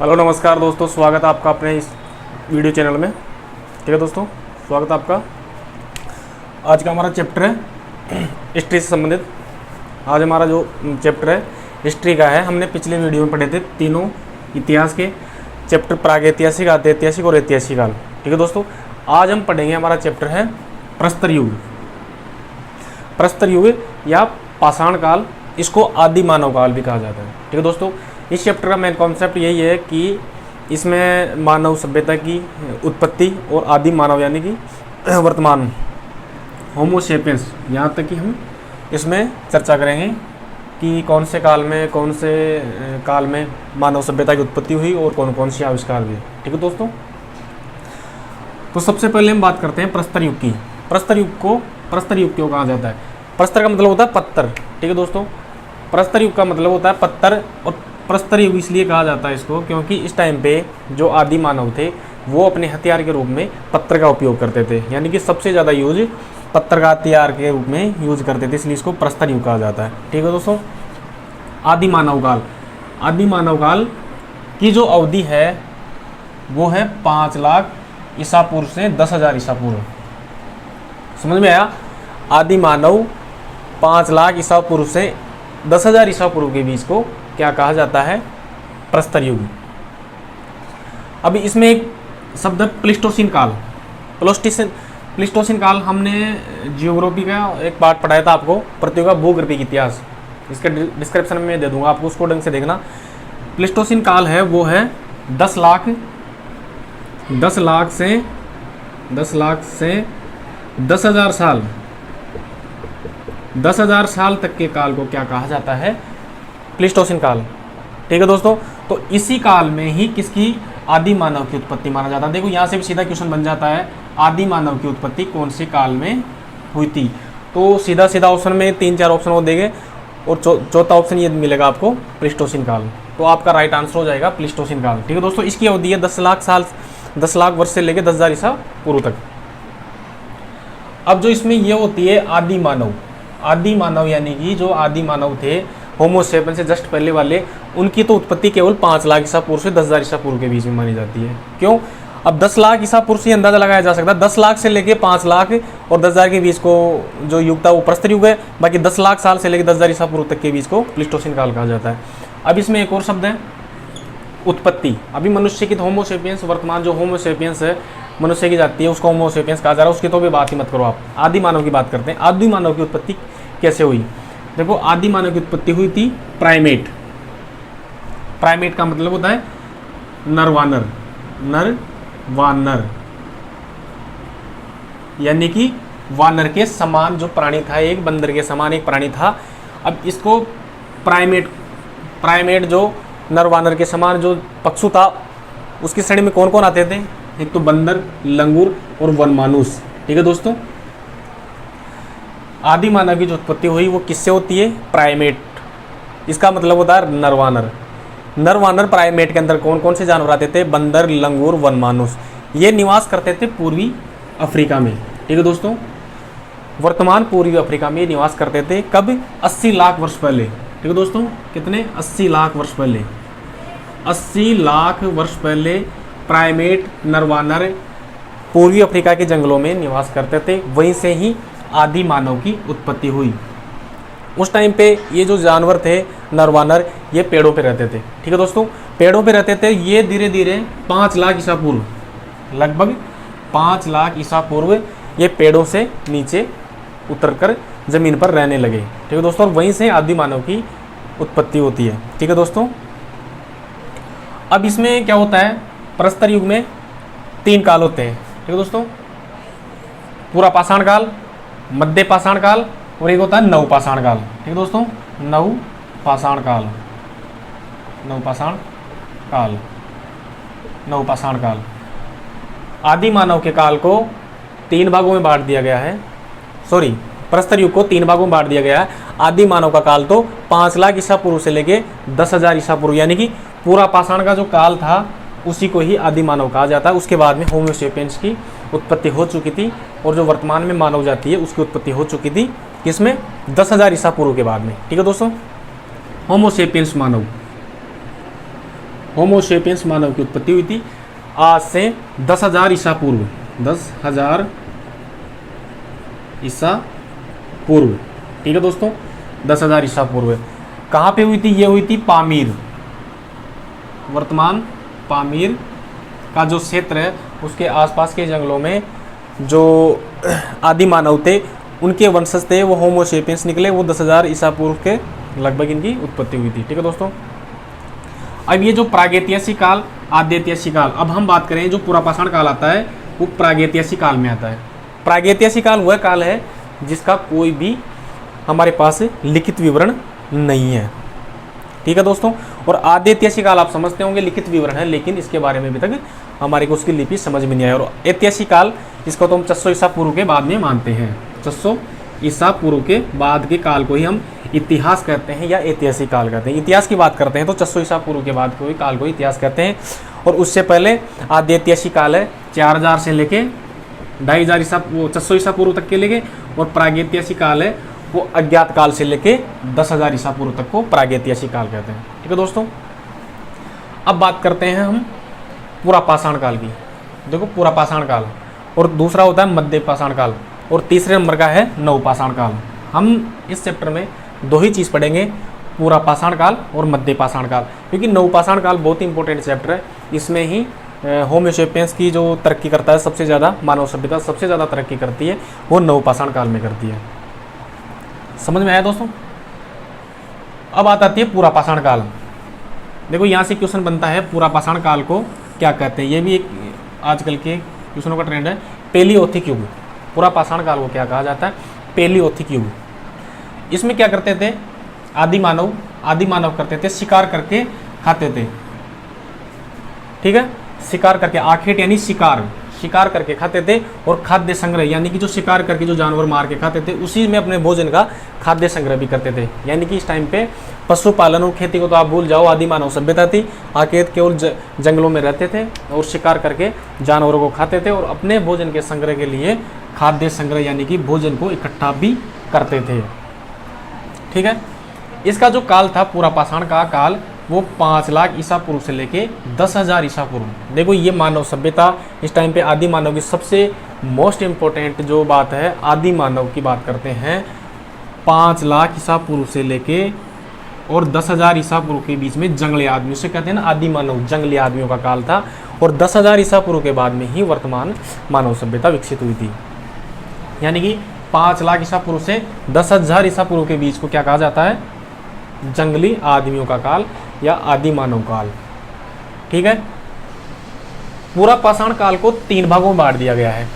Hello नमस्कार दोस्तों, स्वागत है आपका अपने इस वीडियो चैनल में। ठीक है दोस्तों, स्वागत है आपका। आज का हमारा चैप्टर है हिस्ट्री से संबंधित। आज हमारा जो चैप्टर है हिस्ट्री का है। हमने पिछले वीडियो में पढ़े थे तीनों इतिहास के चैप्टर, प्रागैतिहासिक, आद्यऐतिहासिक और ऐतिहासिक काल। ठीक है दोस्तों, आज हम पढ़ेंगे, हमारा चैप्टर है प्रस्तर युग। प्रस्तर युग या पाषाण काल, इसको आदि मानव काल भी कहा जाता है। ठीक है दोस्तों, इस चैप्टर का मेन कॉन्सेप्ट यही है कि इसमें मानव सभ्यता की उत्पत्ति और आदि मानव यानी कि वर्तमान होमो सेपियंस, यहाँ तक कि हम इसमें चर्चा करेंगे कि कौन से काल में मानव सभ्यता की उत्पत्ति हुई और कौन कौन से आविष्कार हुए। ठीक है दोस्तों, तो सबसे पहले हम बात करते हैं प्रस्तर युग की। प्रस्तर युग क्यों कहा जाता है? प्रस्तर का मतलब होता है पत्थर। ठीक है दोस्तों, प्रस्तर युग का मतलब होता है पत्थर। और प्रस्तर युग इसलिए कहा जाता है इसको क्योंकि इस टाइम पे जो आदि मानव थे वो अपने हथियार के रूप में पत्थर का उपयोग करते थे, यानी कि सबसे ज़्यादा यूज पत्थर का हथियार के रूप में यूज करते थे, इसलिए इसको प्रस्तर युग कहा जाता है। ठीक है दोस्तों, आदि मानव काल की जो अवधि है वो है 5 लाख ईसा पूर्व से 10,000 ईसा पूर्व। समझ में आया? आदि मानव 5 लाख ईसा पूर्व से 10,000 ईसा पूर्व के बीच को क्या कहा जाता है? प्रस्तर युग। अभी इसमें एक शब्द है प्लीस्टोसीन काल। प्लीस्टोसीन काल हमने जियोग्राफी का एक पार्ट पढ़ाया था आपको, पृथ्वी का भूगर्भिक इतिहास। इसका डिस्क्रिप्शन में दे दूंगा आपको, उसको ढंग से देखना। प्लीस्टोसीन काल है वो है 10 लाख से 10,000 साल, 10,000 साल तक के काल को क्या कहा जाता है? प्लीस्टोसीन काल। ठीक है दोस्तों, तो इसी काल में ही किसकी आदि मानव की उत्पत्ति माना जाता है। देखो यहाँ से भी सीधा क्वेश्चन बन जाता है, आदि मानव की उत्पत्ति कौन से काल में हुई थी? तो सीधा ऑप्शन में 3-4 ऑप्शन वो देंगे और चौथा ऑप्शन ये मिलेगा आपको, प्लीस्टोसीन काल। तो आपका राइट आंसर हो जाएगा प्लीस्टोसीन काल। ठीक है दोस्तों, इसकी अवधि है 10 लाख वर्ष से लेकर 10,000 ईसा पूर्व तक। अब जो इसमें ये होती है आदि मानव यानी कि जो आदि मानव थे होमो सेपियंस से जस्ट पहले वाले, उनकी तो उत्पत्ति केवल 5 लाख ईसा पूर्व से 10,000 ईसा पूर्व के बीच में मानी जाती है। क्यों? अब 10 लाख ईसा पूर्व से अंदाजा लगाया जा सकता है। 10 लाख से लेके 5 लाख और 10,000 के बीच को जो युग था वो प्रस्तर युग है। बाकी 10 लाख साल से लेकर 10,000 ईसा पूर्व तक के बीच को प्लीस्टोसीन काल कहा जाता है। अब इसमें एक और शब्द है उत्पत्ति। अभी मनुष्य की होमो सेपियंस, वर्तमान जो होमो सेपियंस है मनुष्य की जाती है, उसको होमो सेपियंस कहा जा रहा है, उसकी तो भी बात ही मत करो आप। आदि मानव की बात करते हैं। आदि मानव की उत्पत्ति कैसे हुई? देखो, आदि मानव की उत्पत्ति हुई थी प्राइमेट का मतलब होता है नरवानर यानी कि वानर के समान जो प्राणी था, एक बंदर के समान एक प्राणी था। अब इसको प्राइमेट जो नरवानर के समान जो पक्षु था, उसकी श्रेणी में कौन कौन आते थे? एक तो बंदर, लंगूर और वनमानुष। ठीक है दोस्तों, आदि मानव की जो उत्पत्ति हुई वो किससे होती है? प्राइमेट। इसका मतलब होता है नरवानर प्राइमेट के अंदर कौन कौन से जानवर आते थे? बंदर, लंगूर, वनमानुष। ये निवास करते थे पूर्वी अफ्रीका में। ठीक है दोस्तों, वर्तमान पूर्वी अफ्रीका में निवास करते थे। कब? 80 लाख वर्ष पहले। ठीक है दोस्तों, कितने? 80 लाख वर्ष पहले। 80 लाख वर्ष पहले प्राइमेट नरवानर पूर्वी अफ्रीका के जंगलों में निवास करते थे। वहीं से ही आदि मानव की उत्पत्ति हुई। उस टाइम पे ये जो जानवर थे नरवानर, ये पेड़ों पे रहते थे। ठीक है दोस्तों, पेड़ों पे रहते थे। ये धीरे धीरे 5 लाख ईसा पूर्व, लगभग 5 लाख ईसा पूर्व ये पेड़ों से नीचे उतरकर जमीन पर रहने लगे। ठीक है दोस्तों, और वहीं से आदि मानव की उत्पत्ति होती है। ठीक है दोस्तों, अब इसमें क्या होता है? प्रस्तर युग में 3 काल होते हैं। ठीक है दोस्तों, पूरा पाषाण काल, मध्य पाषाण काल और एक होता है नवपाषाण काल। ठीक है दोस्तों, नवपाषाण काल। आदि मानव के काल को 3 भागों में बांट दिया गया है। प्रस्तर युग को 3 भागों में बांट दिया गया है। आदि मानव का काल तो 5 लाख ईसा पूर्व से लेके 10,000 ईसा पूर्व, यानी कि पूरा पाषाण का जो काल था उसी को ही आदि मानव कहा जाता है। उसके बाद में होमो सेपियंस की उत्पत्ति हो चुकी थी और जो वर्तमान में मानव जाति है उसकी उत्पत्ति हो चुकी थी किसमें? 10,000 ईसा पूर्व के बाद में। ठीक है दोस्तों, होमो सेपियंस मानव। होमोसेपियंस मानव की उत्पत्ति हुई थी आज से 10,000 ईसा पूर्व, 10,000 ईसा पूर्व। ठीक है दोस्तों, 10,000 ईसा पूर्व। कहाँ पे हुई थी? ये हुई थी पामीर, वर्तमान पामीर का जो क्षेत्र है उसके आसपास के जंगलों में जो आदि मानव थे उनके वंशज थे वो होमोसेपियंस निकले। वो 10,000 ईसा पूर्व के लगभग इनकी उत्पत्ति हुई थी। ठीक है दोस्तों, अब ये जो प्रागैतिहासिक काल, आद्यैतिहासिक काल, अब हम बात करें जो पुरापाषाण काल आता है वो प्रागैतिहासिक काल में आता है। प्रागैतिहासिक काल वह काल है जिसका कोई भी हमारे पास लिखित विवरण नहीं है। ठीक है दोस्तों, और आद्यैतिहासिक काल आप समझते होंगे लिखित विवरण है, लेकिन इसके बारे में अभी तक हमारे को उसकी लिपि समझ में नहीं आई। और ऐतिहासिक काल इसको तो हम 600 ईसा पूर्व के बाद में मानते हैं। 600 ईसा पूर्व के बाद के काल को ही हम इतिहास कहते हैं या ऐतिहासिक काल कहते हैं। इतिहास की बात करते हैं तो 600 ईसा पूर्व के बाद के काल को इतिहास कहते हैं। और उससे पहले आद्यैतिहासिक काल है 4000 से लेके 2500 ईसा, वो 600 ईसा पूर्व तक के लेके। और प्रागैतिहासिक काल है वो अज्ञात काल से लेके 10,000 ईसा पूर्व तक को प्रागैतिहासिक काल कहते हैं। ठीक है दोस्तों, अब बात करते हैं हम पुरापाषाण काल की। देखो पुरापाषाण काल, और दूसरा होता है मध्यपाषाण काल, और तीसरे नंबर का है नवपाषाण काल। हम इस चैप्टर में दो ही चीज़ पढ़ेंगे, पुरापाषाण काल और मध्यपाषाण काल, क्योंकि नवपाषाण काल बहुत ही इंपॉर्टेंट चैप्टर है। इसमें ही होमोसेपियंस की जो तरक्की करता है सबसे ज़्यादा, मानव सभ्यता सबसे ज़्यादा तरक्की करती है वो नवपाषाण काल में करती है। समझ में आया दोस्तों? अब आती है पुरापाषाण काल। देखो यहाँ से क्वेश्चन बनता है पुरापाषाण काल को क्या कहते हैं, ये भी एक आजकल के क्वेश्चनों का ट्रेंड है। पेलियोथिक युग, पुरापाषाण काल को क्या कहा जाता है? पेलियोथिक युग। इसमें क्या करते थे? आदि मानव करते थे, शिकार करके खाते थे। ठीक है, शिकार करके, आखेट यानी शिकार करके खाते थे। और खाद्य संग्रह यानी कि जो शिकार करके जो जानवर मार के खाते थे उसी में अपने भोजन का खाद्य संग्रह भी करते थे। यानी कि इस टाइम पे पशुपालन और खेती को तो आप भूल जाओ, आदि मानव सभ्यता थी। आखेट केवल जंगलों में रहते थे और शिकार करके जानवरों को खाते थे और अपने भोजन के संग्रह के लिए खाद्य संग्रह यानी कि भोजन को इकट्ठा भी करते थे। ठीक है, इसका जो काल था पुरापाषाण का काल वो 5 लाख ईसा पूर्व से लेके 10,000 ईसा पूर्व। देखो ये मानव सभ्यता इस टाइम पे आदि मानव की सबसे मोस्ट इम्पोर्टेंट जो बात है, आदि मानव की बात करते हैं 5 लाख ईसा पूर्व से लेके और 10,000 ईसा पूर्व के बीच में जंगली आदमी, उसे कहते हैं ना आदि मानव, जंगली आदमियों का काल था। और 10,000 ईसा पूर्व के बाद में ही वर्तमान मानव सभ्यता विकसित हुई थी। यानी कि 5 लाख ईसा पूर्व से 10,000 ईसा पूर्व के बीच को क्या कहा जाता है? जंगली आदमियों का काल या आदि मानव काल। ठीक है, पुरापाषाण काल को 3 भागों में बांट दिया गया है।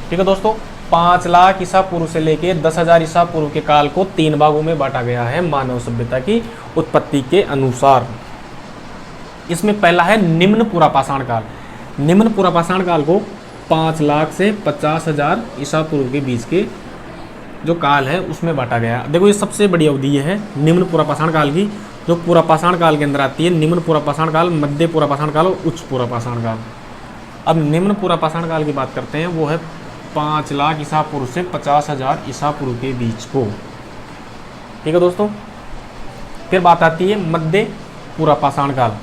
ठीक है दोस्तों, 5 लाख ईसा पूर्व से लेके 10,000 ईसा पूर्व के काल को 3 भागों में बांटा गया है मानव सभ्यता की उत्पत्ति के अनुसार। इसमें पहला है निम्न पुरापाषाण काल। निम्न पुरापाषाण काल को 5 लाख से 50,000 ईसा पूर्व के बीच के जो काल है उसमें बांटा गया। देखो ये सबसे बड़ी अवधि ये है निम्न पुरापाषाण काल की, जो पुरापाषाण काल के अंदर आती है। निम्न पुरापाषाण काल, मध्य पुरापाषाण काल और उच्च पुरापाषाण काल। अब निम्न पुरापाषाण काल की बात करते हैं, वो है 5 लाख ईसा पूर्व से 50,000 ईसा पूर्व के बीच को। ठीक है दोस्तों, फिर बात आती है मध्य पुरापाषाण काल।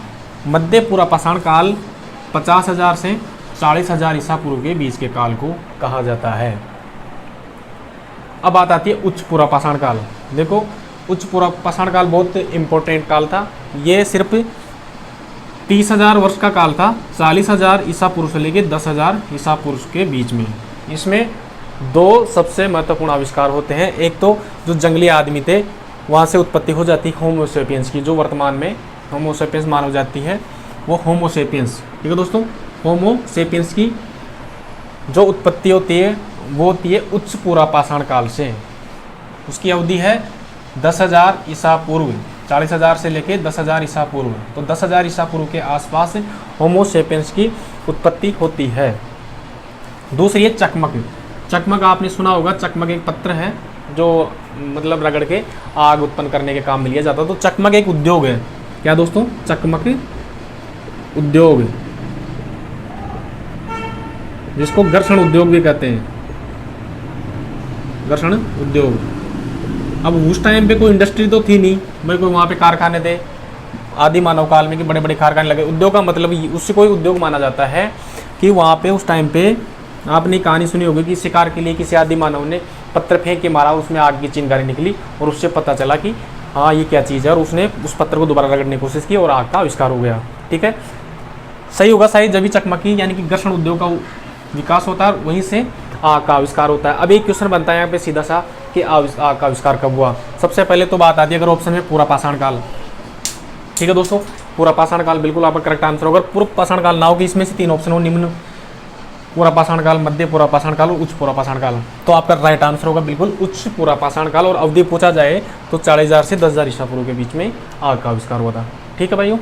मध्य पुरापाषाण काल 50,000 से 40,000 ईसा पूर्व के बीच के काल को कहा जाता है। अब बात आती है उच्च पुरापाषाण काल। देखो उच्च पुरापाषाण काल बहुत इंपॉर्टेंट काल था। ये सिर्फ 30,000 वर्ष का काल था, 40,000 ईसा पूर्व से लेकर 10,000 ईसा पूर्व के बीच में। इसमें 2 सबसे महत्वपूर्ण आविष्कार होते हैं। एक तो जो जंगली आदमी थे वहाँ से उत्पत्ति हो जाती है होमोसेपियंस की, जो वर्तमान में होमोसेपियंस मानव जाती है वो होमोसेपियंस। ठीक है दोस्तों, होमोसेपियंस की जो उत्पत्ति होती है वो होती है उच्च पुरापाषाण काल से। उसकी अवधि है 10,000 ईसा पूर्व, 40,000 से लेके 10,000 ईसा पूर्व। तो 10,000 ईसा पूर्व के आसपास होमोसेपियंस की उत्पत्ति होती है। दूसरी है चकमक। चकमक आपने सुना होगा, चकमक एक पत्र है जो मतलब रगड़ के आग उत्पन्न करने के काम में लिया जाता है। तो चकमक एक उद्योग है। क्या दोस्तों? चकमक उद्योग, जिसको घर्षण उद्योग भी कहते हैं, घर्षण उद्योग। अब उस टाइम पे कोई इंडस्ट्री तो थी नहीं भाई, कोई वहाँ पे कारखाने थे, आदि मानव काल में कि बड़े बड़े कारखाने लगे। उद्योग का मतलब उससे कोई उद्योग माना जाता है कि वहाँ पे उस टाइम पे आपने कहानी सुनी होगी कि शिकार के लिए किसी आदि मानव ने पत्थर फेंक के मारा, उसमें आग की चिंगारी निकली और उससे पता चला कि हाँ ये क्या चीज़ है, और उसने उस पत्थर को दोबारा रगड़ने की कोशिश की और आग का आविष्कार हो गया। ठीक है, सही होगा शायद। जब भी चकमकी यानी कि घर्षण उद्योग का विकास होता है, वहीं से आग का आविष्कार होता है। अब एक क्वेश्चन बनता है यहाँ पे सीधा सा कि आग का आविष्कार कब हुआ। सबसे पहले तो बात आती है अगर ऑप्शन में पूरा पाषाण काल। ठीक है दोस्तों, पूरा पाषाण काल बिल्कुल आपका करेक्ट आंसर होगा। पूर्व पाषाण काल ना हो कि इसमें से 3 ऑप्शन हो, निम्न पूरा पाषाण काल, मध्य पूरा पाषाण काल और उच्च पूरा पाषाण काल, तो आपका राइट आंसर होगा बिल्कुल उच्च पूरा पाषाण काल। और अवधि पूछा जाए तो 40,000 से 10,000 ईसा पूर्व के बीच में आग का आविष्कार हुआ था। ठीक है भाइयों,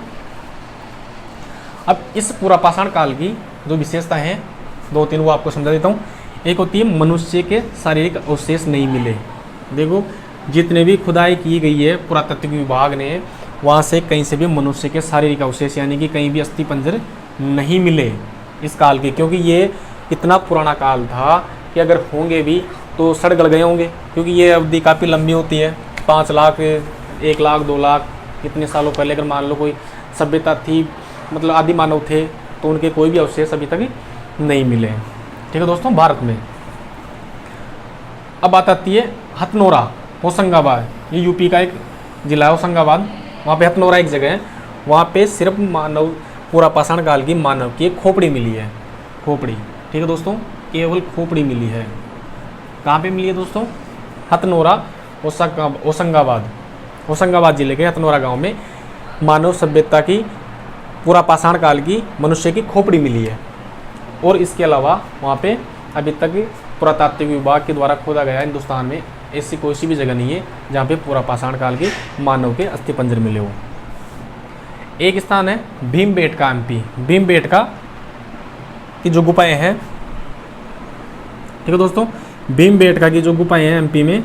अब इस पूरा पाषाण काल की जो विशेषता है 2-3 वो आपको समझा देता हूँ। एक होती है मनुष्य के शारीरिक अवशेष नहीं मिले। देखो जितने भी खुदाई की गई है पुरातत्व विभाग ने, वहाँ से कहीं से भी मनुष्य के शारीरिक अवशेष यानी कि कहीं भी अस्थि पंजर नहीं मिले इस काल के, क्योंकि ये इतना पुराना काल था कि अगर होंगे भी तो सड़ गल गए होंगे, क्योंकि ये अवधि काफ़ी लंबी होती है। 5 लाख, 1 लाख, 2 लाख इतने सालों पहले अगर मान लो कोई सभ्यता थी, मतलब आदि मानव थे, तो उनके कोई भी अवशेष अभी तक नहीं मिले। ठीक है दोस्तों, भारत में। अब बात आती है हथनोरा, होशंगाबाद, ये यूपी का एक जिला है होशंगाबाद। वहाँ पे हथनोरा एक जगह है, वहाँ पे सिर्फ मानव पूरा पाषाण काल की मानव की एक खोपड़ी मिली है, खोपड़ी। ठीक है दोस्तों, केवल खोपड़ी मिली है। कहाँ पे मिली है दोस्तों? हथनोरा, होशंगाबाद, होशंगाबाद जिले के हथनोरा गांव में मानव सभ्यता की पूरा पाषाण काल की मनुष्य की खोपड़ी मिली है। और इसके अलावा वहाँ पे अभी तक पुरातात्विक विभाग के द्वारा खोदा गया हिंदुस्तान में ऐसी कोई सी भी जगह नहीं है जहाँ पे पूरा पाषाण काल के मानव के अस्थिपंजर मिले हो। एक स्थान है भीमबेटका एमपी, भीमबेटका की जो गुफाएं हैं, ठीक है दोस्तों, भीमबेटका की जो गुफाएं हैं एमपी में,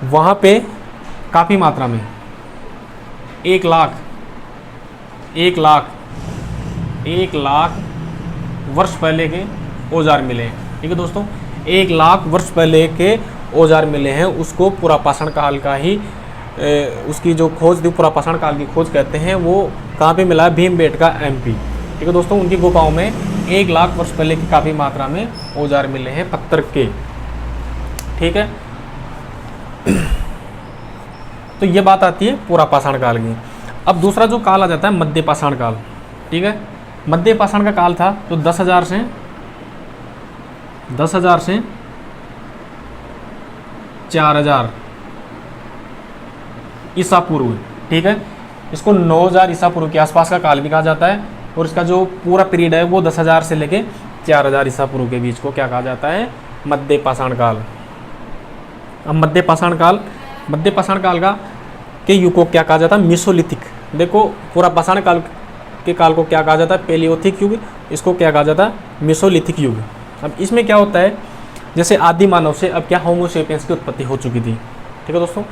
वहाँ पे काफ़ी मात्रा में 1 लाख वर्ष पहले के औजार मिले हैं। ठीक है दोस्तों, 1 लाख वर्ष पहले के औजार मिले हैं। उसको पूरा पाषाण काल का ही उसकी जो खोज थी, पूरा पाषाण काल की खोज कहते हैं। वो कहाँ पे मिला है? भीमबेटका एमपी। ठीक है दोस्तों, उनकी गुफाओं में 1 लाख वर्ष पहले की काफ़ी मात्रा में औजार मिले हैं पत्थर के। ठीक है, तो ये बात आती है पूरा पाषाण काल की। अब दूसरा जो काल आ जाता है मध्य पाषाण काल। ठीक है, मध्य पाषाण का काल था तो 10,000 से 4,000 ईसा पूर्व। ठीक है, इसको 9,000 ईसा पूर्व के आसपास का काल भी कहा जाता है। और इसका जो पूरा पीरियड है वो 10,000 से लेके 4,000 ईसा पूर्व के बीच को क्या कहा जाता है? मध्य पाषाण काल। अब मध्य पाषाण काल का के युग को क्या कहा जाता है? मेसोलिथिक। देखो, पूरा पाषाण काल के काल को क्या कहा जाता है? पेलियोथिक युग। इसको क्या कहा जाता है? मेसोलिथिक युग। अब इसमें क्या होता है, जैसे आदि मानव से अब क्या होमोसेपियंस की उत्पत्ति हो चुकी थी। ठीक है दोस्तों,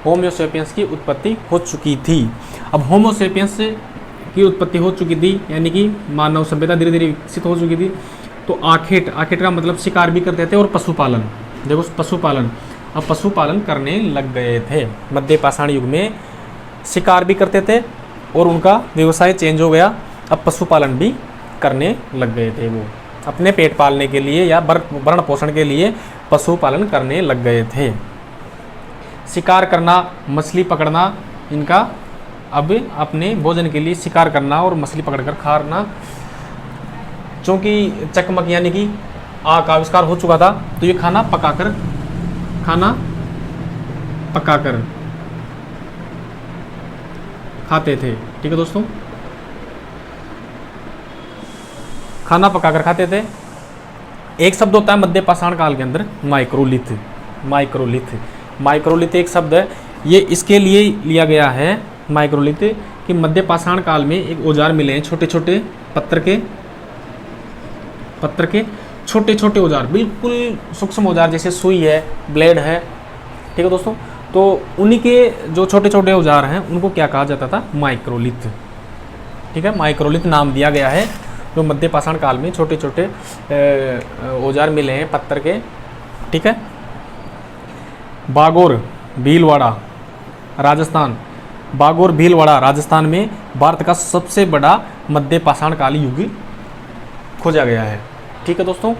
होमोसेपियंस की उत्पत्ति हो चुकी थी। अब होमोसेपियंस की उत्पत्ति हो चुकी थी यानी कि मानव सभ्यता धीरे धीरे विकसित हो चुकी थी। तो आखेट का मतलब शिकार भी करते थे और पशुपालन। देखो, पशुपालन, अब पशुपालन करने लग गए थे। मध्य पाषाण युग में शिकार भी करते थे और उनका व्यवसाय चेंज हो गया। अब पशुपालन भी करने लग गए थे। वो अपने पेट पालने के लिए या भरण पोषण के लिए पशुपालन करने लग गए थे। शिकार करना, मछली पकड़ना, इनका अब अपने भोजन के लिए शिकार करना और मछली पकड़कर खाना। चूँकि चकमक यानी कि आग का आविष्कार हो चुका था, तो ये खाना पकाकर खाते थे। ठीक है दोस्तों, खाना पकाकर खाते थे। एक शब्द होता है मध्य पाषाण काल के अंदर माइक्रोलिथ। माइक्रोलिथ एक शब्द है, ये इसके लिए लिया गया है माइक्रोलिथ कि मध्य पाषाण काल में एक औजार मिले हैं, छोटे छोटे पत्थर के छोटे छोटे औजार, बिल्कुल सूक्ष्म औजार, जैसे सुई है, ब्लेड है। ठीक है दोस्तों, तो उन्हीं के जो छोटे छोटे औजार हैं उनको क्या कहा जाता था? माइक्रोलिथ। ठीक है, माइक्रोलिथ नाम दिया गया है जो मध्य पाषाण काल में छोटे छोटे औजार मिले हैं पत्थर के। ठीक है, बागोर, भीलवाड़ा, राजस्थान, बागोर भीलवाड़ा राजस्थान में भारत का सबसे बड़ा मध्य पाषाण काल युग खोजा गया है। ठीक है दोस्तों,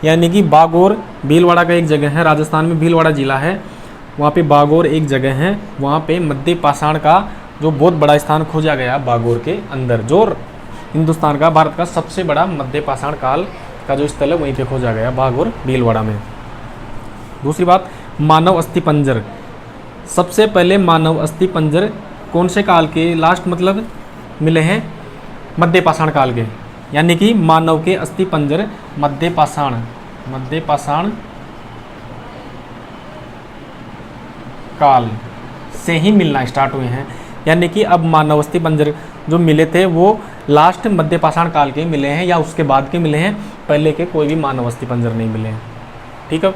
यानी कि बागोर भीलवाड़ा का एक जगह है, राजस्थान में भीलवाड़ा जिला है, वहाँ पे बागोर एक जगह है, वहाँ पे मध्य पाषाण का जो बहुत बड़ा स्थान खोजा गया बागोर के अंदर, जो हिंदुस्तान का, भारत का सबसे बड़ा मध्य पाषाण काल का जो स्थल है वहीं पे खोजा गया, बागोर भीलवाड़ा में। दूसरी बात, मानव अस्थिपंजर। सबसे पहले मानव अस्थिपंजर कौन से काल के लास्ट मतलब मिले हैं? मध्य पाषाण काल के, यानी कि मानव के अस्थिपंजर मध्य पाषाण काल से ही मिलना स्टार्ट हुए हैं। यानी कि अब मानव अस्थिपंजर जो मिले थे वो लास्ट मध्य पाषाण काल के मिले हैं या उसके बाद के मिले हैं, पहले के कोई भी मानव अस्थिपंजर नहीं मिले हैं। ठीक है,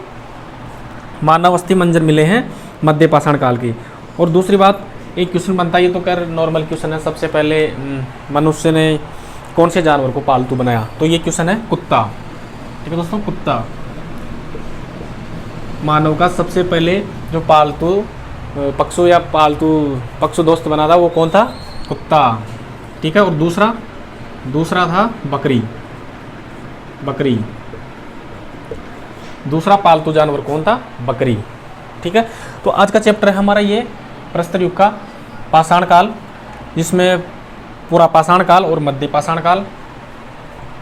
मानव अस्थिपंजर मिले हैं मध्य पाषाण काल की। और दूसरी बात, एक क्वेश्चन बनता है, ये तो कर नॉर्मल क्वेश्चन है, सबसे पहले मनुष्य ने कौन से जानवर को पालतू बनाया? तो ये क्वेश्चन है कुत्ता। ठीक है दोस्तों, कुत्ता मानव का सबसे पहले जो पालतू पक्षु या पालतू पक्षु दोस्त बना था वो कौन था? कुत्ता। ठीक है, और दूसरा था बकरी। दूसरा पालतू जानवर कौन था? बकरी। ठीक है, तो आज का चैप्टर है हमारा ये प्रस्तर युग का पाषाण काल, जिसमें पूरा पाषाण काल और मध्य पाषाण काल।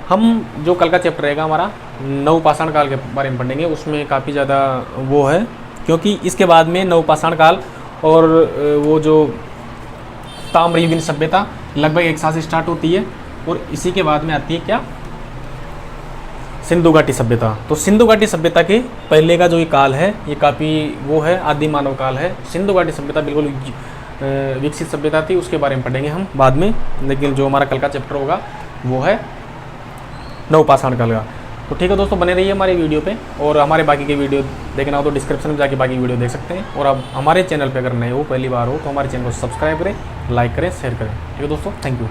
हम जो कल का चैप्टर रहेगा हमारा नव पाषाण काल के बारे में पढ़ेंगे, उसमें काफ़ी ज़्यादा वो है, क्योंकि इसके बाद में नव पाषाण काल और वो जो ताम्रयुगीन सभ्यता लगभग एक साथ स्टार्ट होती है, और इसी के बाद में आती है क्या? सिंधु घाटी सभ्यता। तो सिंधु घाटी सभ्यता के पहले का जो ये काल है ये काफ़ी वो है, आदि मानव काल है। सिंधु घाटी सभ्यता बिल्कुल विकसित सभ्यता थी, उसके बारे में पढ़ेंगे हम बाद में, लेकिन जो हमारा कल का चैप्टर होगा वो है नव पाषाण काल का। तो ठीक है दोस्तों, बने रहिए हमारे वीडियो पे, और हमारे बाकी के वीडियो देखना हो तो डिस्क्रिप्शन में जाके बाकी वीडियो देख सकते हैं। और अब हमारे चैनल पे अगर नए हो, पहली बार हो, तो हमारे चैनल को सब्सक्राइब करें, लाइक करें, शेयर करें। ठीक है दोस्तों, थैंक यू।